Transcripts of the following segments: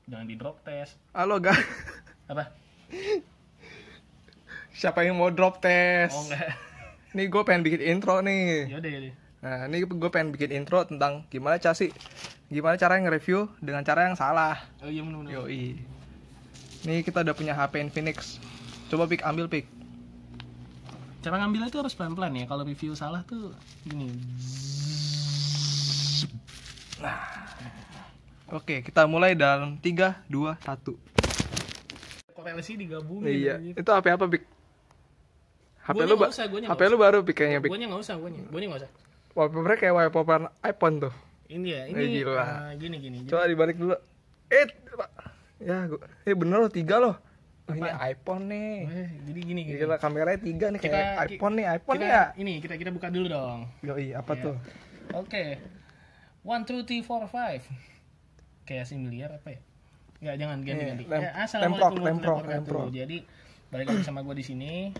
Jangan di drop test. Halo guys. Apa? Siapa yang mau drop test? Oh enggak. Nih gue pengen bikin intro nih. Yaudah. Nah, ini gue pengen bikin intro tentang gimana cara nge-review dengan cara yang salah. Oh iya bener. Yoi. Nih kita udah punya HP Infinix. Coba ambil Pik. Cara ngambilnya tuh harus pelan-pelan ya. Kalau review salah tuh gini. Oke, kita mulai dalam 3, 2, 1. Korelasi digabungin. Iya. Gitu. Itu HP apa, Pik? HP lu baru Pik kayaknya, Pik. Guanya enggak usah. Wallpaper kayak wallpaper iPhone tuh. Ini ya, ini gila. Gini. Coba dibalik dulu. Ya, bener loh 3 loh. Ini iPhone nih. Jadi gini. Gila, kameranya 3 nih kayak iPhone nih ya. Ini kita buka dulu dong. Yoi, apa Ya. tuh? Oke. 1 2 3 4 5. Kayak si miliar apa ya? Enggak, jangan ganti. Assalamualaikum warahmatullahi wabarakatuh. Jadi balik lagi sama gue di sini.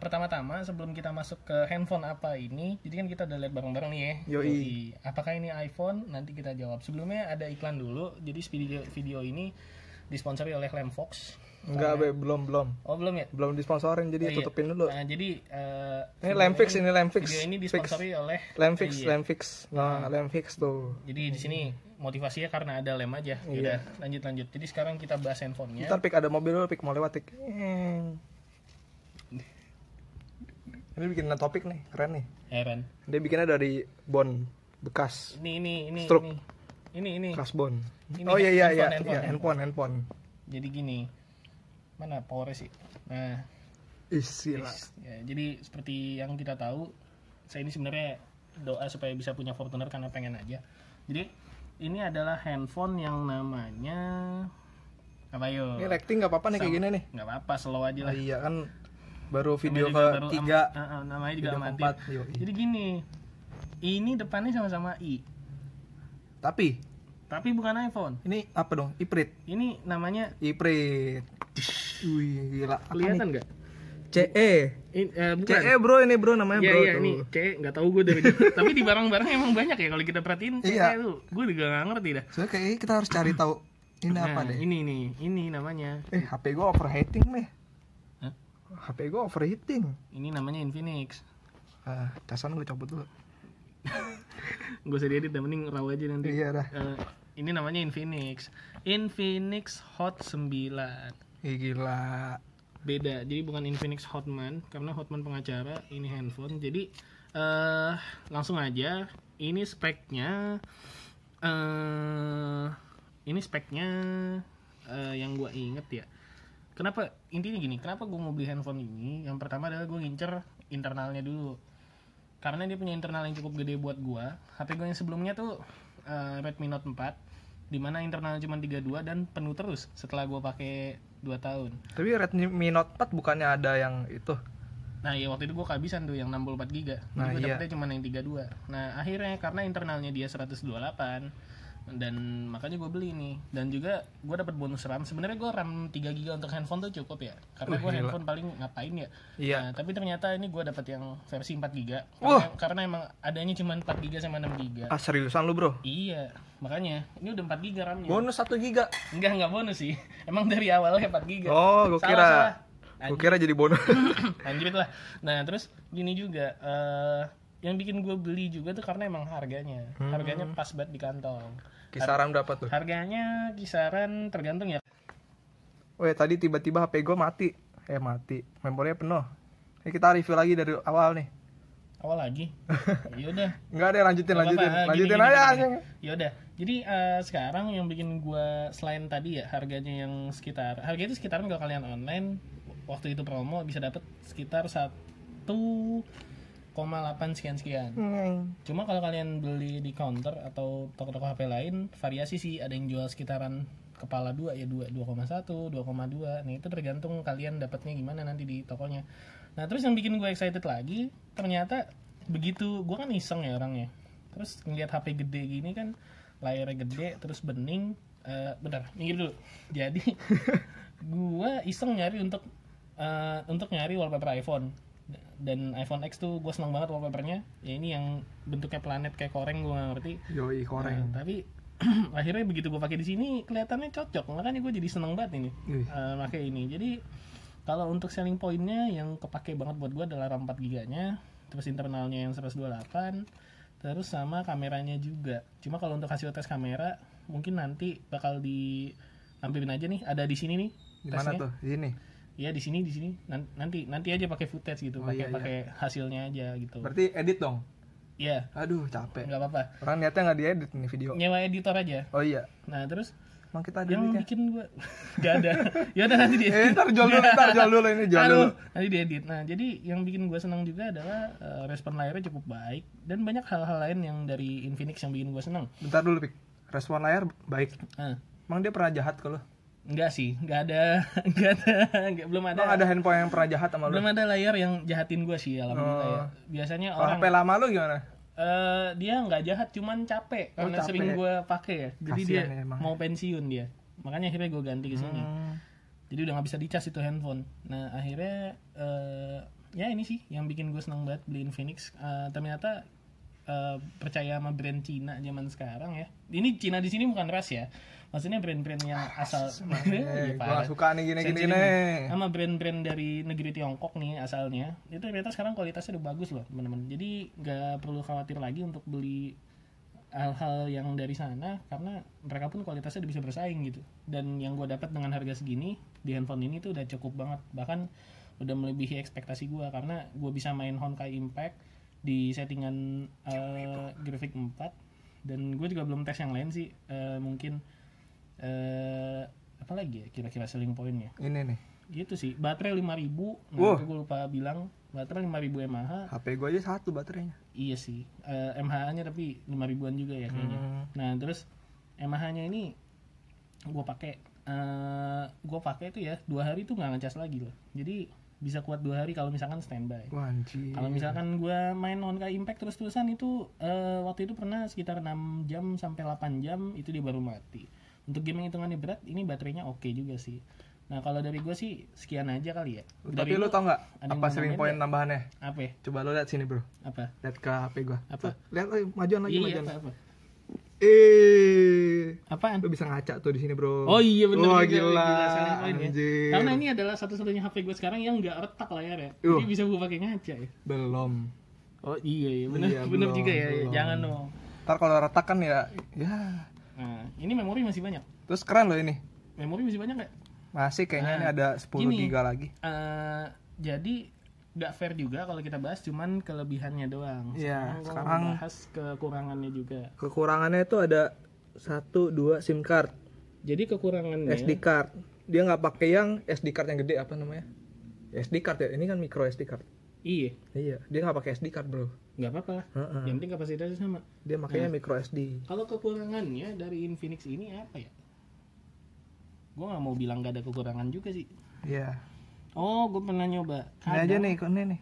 Pertama-tama sebelum kita masuk ke handphone apa ini, jadi kan kita udah lihat bareng-bareng nih ya. Yoi. Apakah ini iPhone? Nanti kita jawab. Sebelumnya ada iklan dulu. Jadi video ini disponsori oleh Lemfox. Enggak, belum. Oh, belum ya? Belum disponsorin, jadi tutupin dulu. Jadi ini Lemfix. Video ini disponsori oleh Lemfix. Nah, Lemfix tuh. Jadi di sini motivasinya karena ada lem aja. Iya. Udah, lanjut. Jadi sekarang kita bahas handphonenya. Ntar Pik ada mobil dulu, Pik mau lewat, Pik. Ini bikin topik nih, keren nih. Heran. Dia bikinnya dari bon bekas. Ini. Struk. Ini. Bekas bon. Ini Oh iya, handphone. handphone. Jadi gini. Mana powernya sih? Nah, Istilah. ya, jadi seperti yang kita tahu, saya ini sebenarnya doa supaya bisa punya Fortuner karena pengen aja. Jadi ini adalah handphone yang namanya apa yo? Ini recting nggak apa-apa nih kayak gini nih. Nggak apa-apa, slow aja lah. Iya kan baru video Namanya ke 3, namanya juga video amatir. keempat. Yoi. Jadi gini, ini depannya sama-sama i, tapi bukan iPhone. Ini apa dong? Iprit. Ini namanya Iprit. Wih, gila. Apa kelihatan nih? nggak? CE. Bukan. CE bro, ini bro namanya bro. Iya, ini C, nggak tahu gue dari tapi di barang-barang emang banyak ya kalau kita perhatiin. Iya. Tuh, gue juga nggak ngerti dah. Soalnya kayaknya kita harus cari tahu ini apa deh. Ini namanya. HP gue overheating nih. Hah? HP gue overheating. Ini namanya Infinix. Casan gue copot dulu. Gak usah diedit, yang penting raw aja nanti. Iya dah. Ini namanya Infinix Hot 9. Gila. Beda, jadi bukan Infinix Hotman, karena Hotman pengacara, ini handphone. Jadi langsung aja, ini speknya yang gue inget ya. Intinya gini, kenapa gue mau beli handphone ini? Yang pertama adalah gue ngincer internalnya dulu, karena dia punya internal yang cukup gede buat gue. HP gue yang sebelumnya tuh Redmi Note 4, dimana internalnya cuma 32 dan penuh terus setelah gue pakai 2 tahun. Tapi Redmi Note 4 bukannya ada yang itu? Nah ya waktu itu gue kehabisan tuh yang 64 GB. Jadi gue dapetnya cuma yang 32. Nah akhirnya karena internalnya dia 128, dan makanya gue beli ini. Dan juga gue dapat bonus RAM. Sebenarnya gue RAM 3 GB untuk handphone tuh cukup ya, karena gue handphone paling ngapain ya. Iya. Nah, tapi ternyata ini gue dapat yang versi 4 GB. Karena emang adanya cuma 4 GB sama 6 GB. Seriusan lu bro? Iya, makanya ini udah 4 GB RAM-nya. Bonus 1 GB? Enggak bonus sih. Emang dari awalnya 4 GB. Oh, gue kira. Gue kira jadi bonus. Anjir lah. Nah, terus gini juga, yang bikin gue beli juga tuh karena emang harganya. Harganya pas banget di kantong. Kisaran berapa tuh? Harganya kisaran tergantung ya. Tadi tiba-tiba HP gue mati. Memorinya penuh. Ini kita review lagi dari awal nih. Awal lagi? Yaudah. Enggak deh, lanjutin gini, aja. Yaudah. Jadi sekarang yang bikin gue selain tadi ya harganya yang harga itu sekitaran kalau kalian online waktu itu promo bisa dapat sekitar 1,8 sekian. Cuma kalau kalian beli di counter atau toko-toko HP lain variasi sih, ada yang jual sekitaran kepala 2 ya 2,1, 2,2. Nah itu tergantung kalian dapatnya gimana nanti di tokonya. Nah terus yang bikin gue excited lagi, ternyata begitu gue kan iseng ya orangnya. Terus ngeliat HP gede gini kan, layarnya gede terus bening. Bentar, minggir dulu. Jadi gue iseng nyari untuk nyari wallpaper iPhone. Dan iPhone X tuh gue seneng banget wallpapernya. Ya ini yang bentuknya planet kayak koreng, gue gak ngerti. Yoi, koreng. Tapi akhirnya begitu gue pakai di sini kelihatannya cocok, makanya gue jadi seneng banget ini pakai ini. Jadi kalau untuk selling pointnya yang kepake banget buat gue adalah RAM 4 GB nya, terus internalnya yang 128, terus sama kameranya juga. Cuma kalau untuk hasil tes kamera mungkin nanti bakal dilampirin aja nih, ada di sini nih. Di mana tuh? Di sini. Iya di sini nanti aja pakai footage gitu, pakai hasilnya aja gitu. Berarti edit dong? Iya. Aduh capek. Nggak apa-apa. Orang niatnya nggak diedit nih video. Nyewa editor aja. Oh iya. Nah terus Emang kita ada yang duitnya? bikin gue nggak ada. Ya udah nanti diedit. Ntar jual dulu ini jual dulu. Nanti diedit. Nah jadi yang bikin gue senang juga adalah respon layarnya cukup baik dan banyak hal-hal lain yang dari Infinix yang bikin gue senang. Bentar dulu Pik. Respon layar baik. Emang dia pernah jahat ke lu? Enggak sih, belum ada. Emang ada handphone yang pernah jahat sama lu? Belum ada layar yang jahatin gue sih, alhamdulillah ya. Biasanya orang HP lama lu gimana? Dia nggak jahat, cuman capek karena sering gue pakai ya. Jadi kasian dia ya, mau pensiun dia, makanya akhirnya gue ganti ke sini. Jadi udah nggak bisa dicas itu handphone. Nah akhirnya ya ini sih yang bikin gue senang banget beli Infinix. Ternyata percaya sama brand Cina zaman sekarang ya. Ini Cina di sini bukan ras ya. Maksudnya brand-brand yang asal gue gak suka nih gini-gini nih. Sama brand-brand dari negeri Tiongkok nih asalnya. Itu ternyata sekarang kualitasnya udah bagus loh teman-teman. Jadi gak perlu khawatir lagi untuk beli hal-hal yang dari sana, karena mereka pun kualitasnya udah bisa bersaing gitu. Dan yang gue dapat dengan harga segini di handphone ini tuh udah cukup banget. Bahkan udah melebihi ekspektasi gue, karena gue bisa main Honkai Impact di settingan grafik 4. Dan gue juga belum tes yang lain sih. Mungkin apa lagi ya kira-kira selling pointnya ini nih gitu sih. Baterai 5000. Nah itu gue lupa bilang, baterai 5000 mAh. HP gue aja 1 baterainya. Iya sih, mAh nya tapi 5000an juga ya kayaknya. Nah terus mAh nya ini gue pakai itu ya 2 hari tuh nggak ngecas lagi loh. Jadi bisa kuat 2 hari kalau misalkan standby. Kalau misalkan gue main Honkai Impact terus-terusan itu waktu itu pernah sekitar 6 jam sampai 8 jam itu dia baru mati. Untuk game yang hitungannya berat, ini baterainya oke juga sih. Nah kalau dari gue sih sekian aja kali ya. Tapi lu tau nggak apa selling point tambahannya? Apa? Coba lu lihat sini bro. Apa? Lihat ke HP gue. Apa? Lihat majuan lagi. Iya, majuan. apa? Apaan? Lu bisa ngaca tuh di sini bro. Oh iya benar. Wah gila. Ya. Karena ini adalah satu-satunya HP gue sekarang yang nggak retak layarnya. Jadi bisa gue pakai ngaca ya. Belum. Oh iya benar juga ya. Belum. Jangan dong. Ntar kalau retak kan ya. Nah, ini memori masih banyak. Terus keren loh ini. Memori masih banyak nggak? Masih kayaknya ini ada 10 GB lagi. Jadi nggak fair juga kalau kita bahas cuman kelebihannya doang. Iya. Sekarang bahas kekurangannya juga. Kekurangannya itu ada 1-2 SIM card. Jadi kekurangannya SD card. Dia nggak pakai yang SD card yang gede, apa namanya? SD card ya. Ini kan micro SD card. Iya. Dia nggak pakai SD card bro. Nggak apa-apa. Yang penting kapasitasnya sama. Dia makanya micro SD. Kalau kekurangannya dari Infinix ini apa ya? Gue nggak mau bilang nggak ada kekurangan juga sih. Iya. Oh, gue pernah nyoba. Ini aja nih, nih.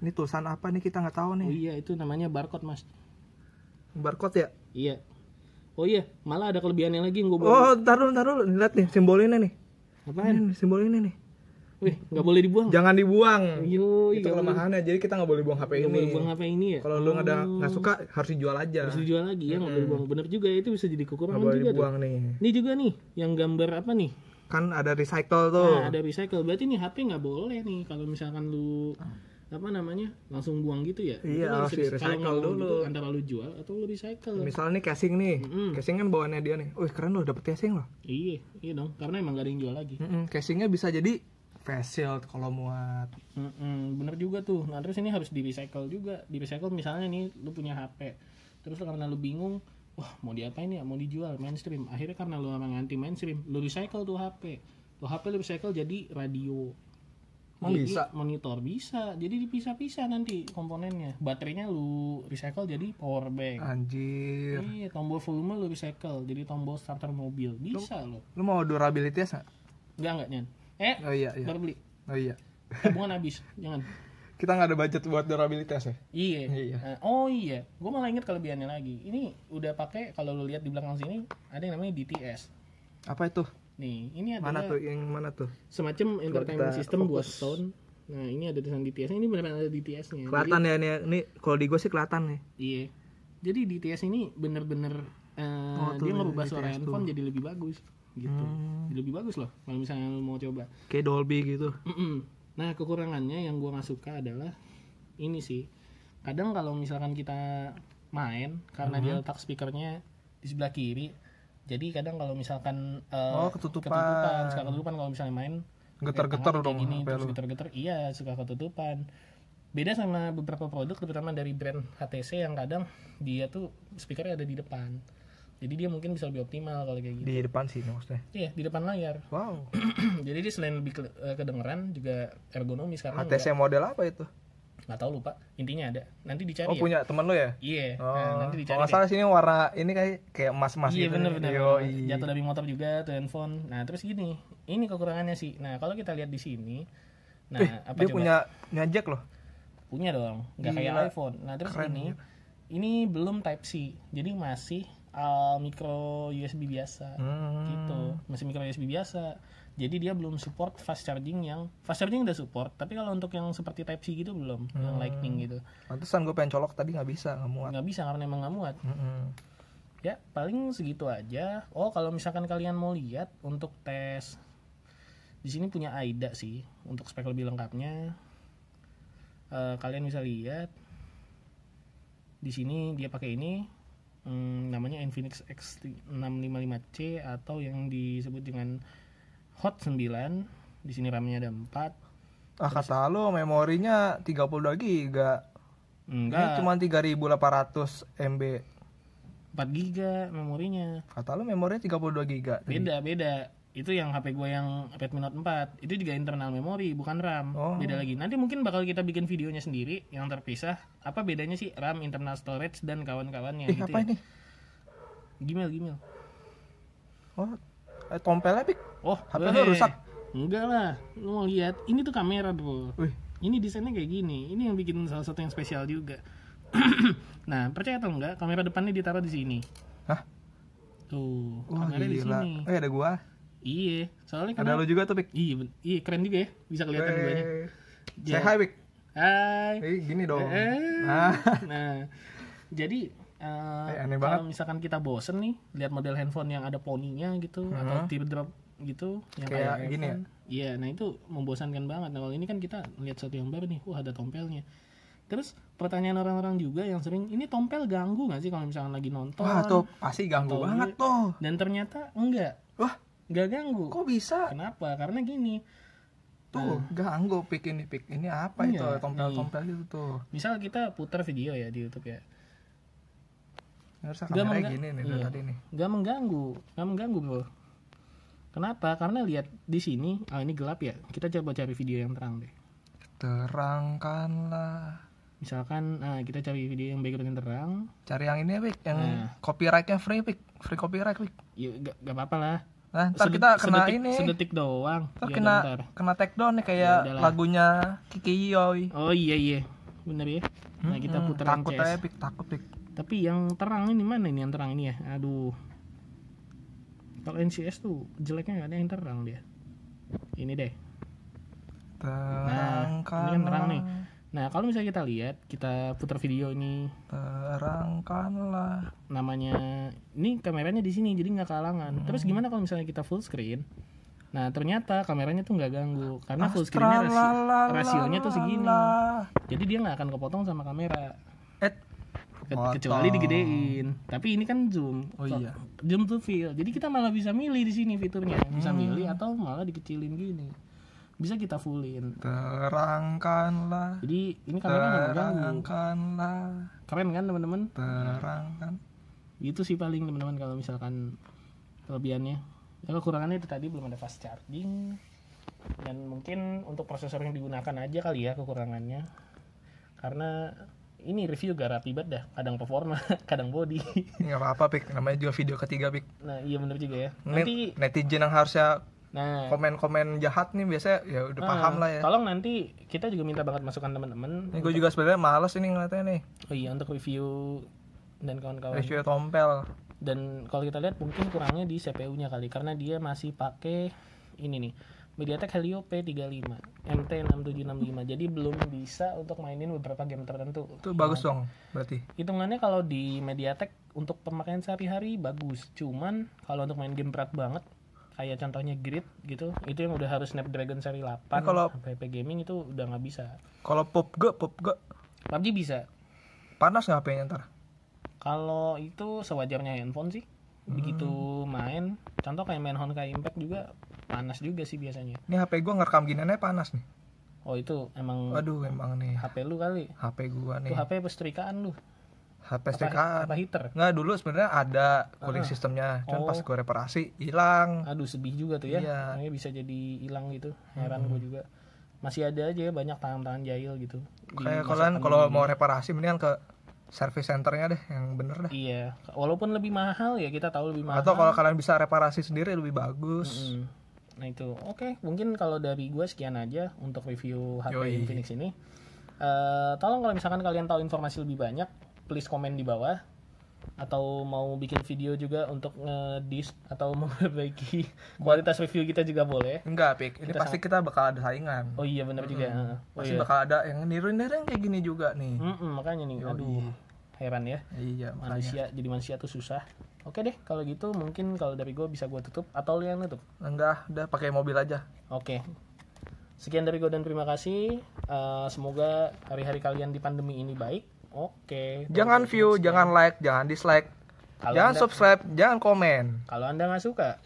Ini tulisan apa nih kita nggak tahu nih. Oh iya, itu namanya barcode mas. Barcode ya? Iya. Oh iya, malah ada kelebihannya lagi yang gue bawa. Oh, taruh. Lihat nih simbol ini nih. Apaan? Simbol ini nih. Wih, nggak boleh dibuang. Jangan dibuang. Yo, itu kelemahannya. Jadi kita nggak boleh buang HP ini. Nggak boleh buang HP ini ya. Kalau lu nggak suka harus dijual aja. Harus dijual lagi ya, nggak boleh buang. Bener juga itu bisa jadi kekurangan juga. Nggak boleh dibuang tuh. nih. Ini juga nih, yang gambar apa nih? Kan ada recycle tuh. Nah, ada recycle. Berarti nih HP nggak boleh nih kalau misalkan lu apa namanya langsung buang gitu ya. Iya, harus recycle dulu. Gitu, antara lu jual atau lu recycle. Misalnya nih casing nih. Casing kan bawaannya dia nih. Wih keren loh, dapet casing loh. Iya dong, karena emang gak ada yang jual lagi. Casingnya bisa jadi face shield kalau muat. Bener juga tuh. Nah terus ini harus di recycle juga. Di recycle misalnya nih lu punya HP, terus karena lu bingung, wah mau diapain ya, mau dijual mainstream. Akhirnya karena lu orang anti mainstream, lu recycle tuh HP. Tuh HP lu recycle jadi radio. Jadi bisa monitor bisa. Jadi dipisah-pisah nanti komponennya. Baterainya lu recycle jadi power bank. Anjir. Iya, tombol volume lu recycle jadi tombol starter mobil. Bisa lo. Lu mau durabilitas enggak? Enggak Nyan. Oh iya. Baru beli. Oh iya. Tabungan habis. Jangan. Kita nggak ada budget buat durabilitas ya? Iya. Oh iya, gue malah inget kelebihannya lagi. Ini udah pakai, kalau lu lihat di belakang sini ada yang namanya DTS. Apa itu? Nih, ini adalah mana tuh? Semacam entertainment system buat sound. Nah, ini ada tulisan DTS. Ini beneran ada DTS-nya. Kelihatan ya ini kalau di gue sih kelihatan nih. Iya. Jadi DTS ini bener-bener tuh, dia ngerubah ITS suara tuh. handphone jadi lebih bagus gitu. Jadi lebih bagus loh kalau misalnya lu mau coba. Kayak Dolby gitu. Nah kekurangannya yang gua nggak suka adalah ini sih, kadang kalau misalkan kita main karena dia letak speakernya di sebelah kiri, jadi kadang kalau misalkan ketutupan. suka ketutupan kalau misalnya main Getar-getar kayak dong gini, HP terus lu. getar-getar, iya suka ketutupan. Beda sama beberapa produk terutama dari brand HTC yang kadang dia tuh speakernya ada di depan, jadi dia mungkin bisa lebih optimal kalau kayak gitu. Di depan sih maksudnya. Iya di depan layar. Wow. Jadi dia selain lebih kedengeran juga ergonomis karena HTC model apa itu? nggak tahu, lupa, intinya ada, nanti dicari Oh ya. punya temen lu ya? Iya, Oh, nah, nanti dicari kalau nggak salah sini warna ini kayak emas-emas iya gitu. bener-bener Yoi. jatuh dari motor juga tuh handphone. Nah terus gini, ini kekurangannya sih. Nah kalau kita lihat di sini, nah apa Dia coba? punya jack loh. Punya dong, nggak kayak Gila. iPhone. Nah terus Keren, ini belum Type C, jadi masih micro USB biasa gitu, masih micro USB biasa. Jadi dia belum support fast charging udah support, tapi kalau untuk yang seperti Type C gitu belum, yang Lightning gitu. Pantesan gue pengen colok tadi nggak bisa, nggak muat. Nggak bisa karena emang nggak muat. Ya paling segitu aja. Oh kalau misalkan kalian mau lihat untuk tes, di sini punya AIDA sih untuk spek lebih lengkapnya. Kalian bisa lihat di sini dia pakai ini, namanya Infinix X655C atau yang disebut dengan Hot 9. Di sini RAM-nya ada 4. Kata lu memorinya 32 GB. Ini Enggak, cuma 3800 MB. 4 GB memorinya. Kata lu memorinya 32 GB. Beda. Itu yang HP gue yang Redmi Note 4. Itu juga internal memori, bukan RAM. Oh. Beda lagi. Nanti mungkin bakal kita bikin videonya sendiri yang terpisah. Apa bedanya sih RAM, internal storage dan kawan-kawannya gitu Apa ya. ini? Gmail. Oh, tompelnya Pik. Oh, HP lu rusak. Enggak lah. Lu mau lihat, ini tuh kamera tuh. Wih, Ini desainnya kayak gini. Ini yang bikin salah satu yang spesial juga. Nah, percaya atau enggak, kamera depannya ditaruh di sini. hah? Tuh, Wah, kamera di gila. sini. Ada gua. Iya, soalnya Ada lu juga tuh Pik. Iya, keren juga ya. Bisa kelihatan duanya. Say hi Pik. Hai. Gini dong. Nah, jadi aneh kalau banget. misalkan kita bosen nih lihat model handphone yang ada poninya gitu atau teardrop gitu yang Kayak gini iPhone. Iya, nah itu membosankan banget. Nah, kalau ini kan kita lihat satu yang baru nih, wah ada tompelnya. Terus pertanyaan orang-orang juga yang sering, ini tompel ganggu nggak sih kalau misalkan lagi nonton? Wah, tuh pasti ganggu Atau banget ini- tuh. Dan ternyata enggak, Wah, nggak ganggu. kok bisa? Kenapa? Karena gini, Tuh, ganggu Pik ini Pik. Ini apa itu Iya, tompel-tompel itu tuh. misal kita putar video ya di YouTube ya, Harusnya Nggak kameranya mengga- gini nih dari iya. tadi nih. nggak mengganggu bro. Kenapa? Karena lihat di sini, ini gelap ya. Kita coba cari video yang terang deh. Terangkanlah. Misalkan, kita cari video yang background yang terang. Cari yang ini ya Pik, yang Nah. copyright-nya free Pik. Free copyright Pik. Ya gak apa-apa lah. Nah, ntar kita kena Sedetik- ini. Sedetik doang. Ntar Ya, kena bentar. kena take down nih Ya kayak udahlah. lagunya Kiki Yoy. Oh iya. Bener ya. Nah kita putar yang takut CS. aja Pik, takut Pik. Tapi yang terang ini mana ini, yang terang ini ya? Aduh. Kalau NCS tuh jeleknya gak ada yang terang dia. Ini deh. Nah, ini kan terang nih. Nah, kalau misalnya kita lihat, kita putar video ini, Terangkanlah. namanya, ini kameranya di sini, jadi nggak kehalangan. Terus gimana kalau misalnya kita full screen? Nah, ternyata kameranya tuh nggak ganggu, karena full screennya rasionya tuh segini. Jadi dia nggak akan kepotong sama kamera. Kecuali digedein. Tapi ini kan zoom. Oh iya. Zoom to fill. Jadi kita malah bisa milih di sini fiturnya. Bisa milih atau malah dikecilin gini. Bisa kita fullin. Terangkanlah. Jadi ini kamera nggak mengganggu. Terangkanlah. Keren kan teman-teman? Terangkan. Itu sih paling teman-teman kalau misalkan kelebihannya. Ya, kekurangannya itu tadi belum ada fast charging. Dan mungkin untuk prosesor yang digunakan aja kali ya kekurangannya. Karena ini review gak rapi banget dah. Kadang performa, kadang body. Ini nggak apa-apa Pik, namanya juga video ketiga Pik. Nah iya bener juga ya. Ini Nanti netizen yang harusnya nah komen-komen jahat nih biasanya ya udah paham lah ya. tolong nanti kita juga minta banget masukan teman-teman. Ini gue juga sebenarnya males ini ngeliatnya nih. Oh iya untuk review dan kawan-kawan. Review tompel. Dan kalau kita lihat mungkin kurangnya di CPU-nya kali, karena dia masih pakai ini nih, MediaTek Helio P35 MT6765. Jadi belum bisa untuk mainin beberapa game tertentu. Itu bagus dong berarti. Hitungannya kalau di MediaTek untuk pemakaian sehari-hari bagus. Cuman kalau untuk main game berat banget kayak contohnya Grid gitu, itu yang udah harus Snapdragon seri 8 kalau HP gaming itu udah nggak bisa. Kalau PUBG PUBG bisa. panas nggak HP-nya ntar? Kalau itu sewajarnya handphone sih. Begitu main, contoh kayak main Honkai Impact juga panas juga sih biasanya. Ini HP gua ngerekam giniannya panas nih. Oh itu emang Waduh, emang nih HP lu kali. HP gua nih. Itu HP pesetrikaan lu. HP setrikaan. Apa heater? Nggak, dulu sebenarnya ada cooling sistemnya, cuman pas gua reparasi hilang. Aduh sedih juga tuh ya. Iya. Makanya bisa jadi hilang gitu. Heran gue juga. Masih ada aja banyak tangan-tangan jahil gitu. Di Kayak masa kalian kalau pandemi mau ini. reparasi mendingan ke service centernya deh yang bener dah. Iya, walaupun lebih mahal ya, kita tahu lebih mahal. Atau kalau kalian bisa reparasi sendiri lebih bagus. Nah itu, oke. Mungkin kalau dari gue sekian aja untuk review HP Yoi. Infinix ini. Tolong kalau misalkan kalian tahu informasi lebih banyak, please komen di bawah. Atau mau bikin video juga untuk ngedis atau memperbaiki kualitas review kita juga boleh. Enggak, Pik. Ini pasti kita bakal ada saingan. Oh iya benar juga. Oh, Pasti iya. bakal ada yang niru-niru kayak gini juga nih. Makanya nih, aduh, heran ya. Iya, makanya. Manusia jadi manusia tuh susah. Oke deh, kalau gitu mungkin kalau dari gue bisa gue tutup atau lu yang tutup. Enggak, udah pakai mobil aja. Oke. Sekian dari gue dan terima kasih. Semoga hari-hari kalian di pandemi ini baik. Oke. Jangan view, jangan like, jangan dislike. Kalau Jangan Anda- subscribe, jangan komen. Kalau Anda nggak suka,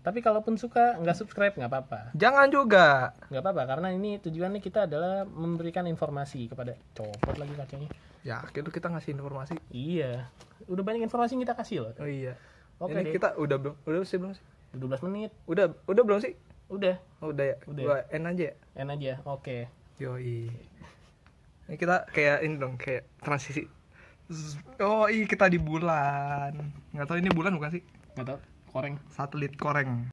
tapi kalaupun suka nggak subscribe nggak apa-apa. Jangan juga. Nggak apa-apa karena ini tujuannya kita adalah memberikan informasi kepada copot lagi kacanya. Ya, itu kita ngasih informasi. Iya. Udah banyak informasi yang kita kasih loh. Oh iya. Oke Ini deh. kita udah sih belum sih? 12 menit. Udah belum sih? Udah. Oh, udah ya. Udah. Gua end aja ya. Enak aja. Oke. Yoi. Ini kita kayak ini dong, kayak transisi. Oh iya, kita di bulan. Nggak tahu ini bulan bukan sih? Nggak tahu. Koreng. Satelit koreng.